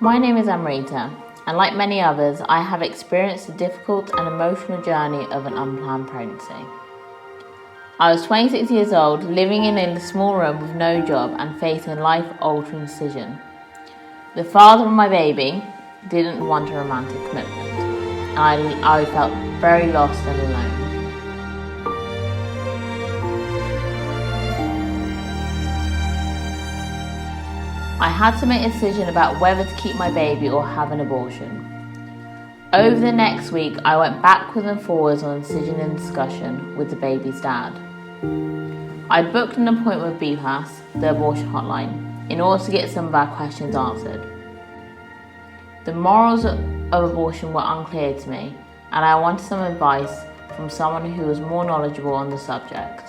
My name is Amrita, and like many others, I have experienced the difficult and emotional journey of an unplanned pregnancy. I was 26 years old, living in a small room with no job and facing a life-altering decision. The father of my baby didn't want a romantic commitment, and I felt very lost and alone. I had to make a decision about whether to keep my baby or have an abortion. Over the next week, I went backwards and forwards on decision and discussion with the baby's dad. I booked an appointment with BPAS, the abortion hotline, in order to get some of our questions answered. The morals of abortion were unclear to me, and I wanted some advice from someone who was more knowledgeable on the subject.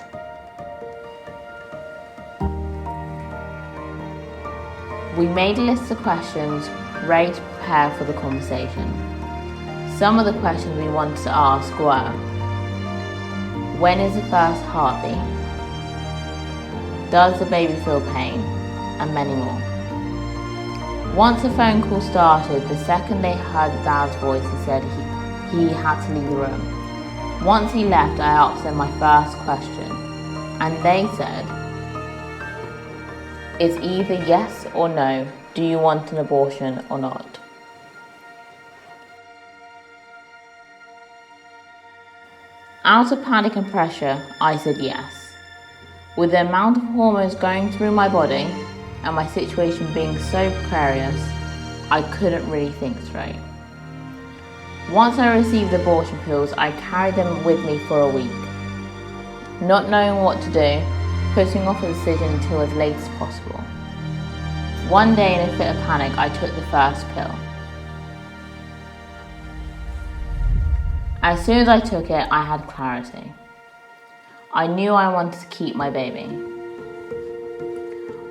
We made a list of questions ready to prepare for the conversation. Some of the questions we wanted to ask were: when is the first heartbeat? Does the baby feel pain? And many more. Once the phone call started, the second they heard Dad's voice, he said he had to leave the room. Once he left, I asked them my first question, and they said, it's either yes or no. Do you want an abortion or not? Out of panic and pressure, I said yes. With the amount of hormones going through my body and my situation being so precarious, I couldn't really think straight. Once I received the abortion pills, I carried them with me for a week. Not knowing what to do, putting off a decision until as late as possible. One day, in a fit of panic, I took the first pill. As soon as I took it, I had clarity. I knew I wanted to keep my baby.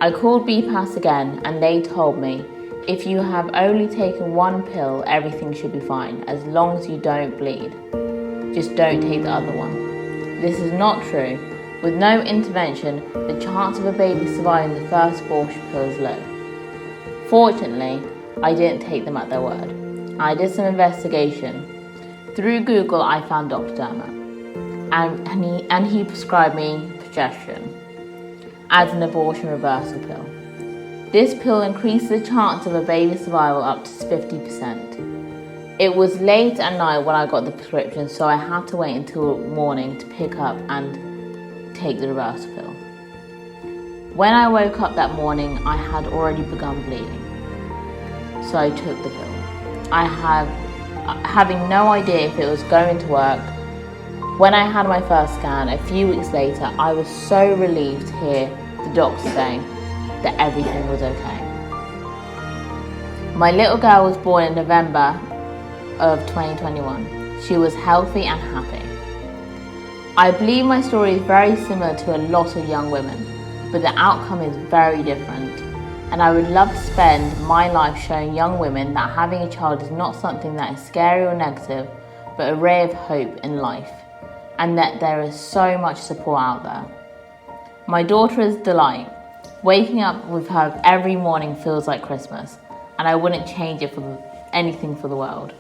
I called BPAS again, and they told me, if you have only taken one pill, everything should be fine, as long as you don't bleed. Just don't take the other one. This is not true. With no intervention, the chance of a baby surviving the first abortion pill is low. Fortunately, I didn't take them at their word. I did some investigation. Through Google, I found Dr Dermot, and he prescribed me progesterone as an abortion reversal pill. This pill increased the chance of a baby survival up to 50%. It was late at night when I got the prescription, so I had to wait until morning to pick up and take the reverse pill. When I woke up that morning, I had already begun bleeding, so I took the pill. Having no idea if it was going to work. When I had my first scan a few weeks later, I was so relieved to hear the doctor saying that everything was okay. My little girl was born in November of 2021. She was healthy and happy. I believe my story is very similar to a lot of young women, but the outcome is very different. And I would love to spend my life showing young women that having a child is not something that is scary or negative, but a ray of hope in life, and that there is so much support out there. My daughter is a delight. Waking up with her every morning feels like Christmas, and I wouldn't change it for anything for the world.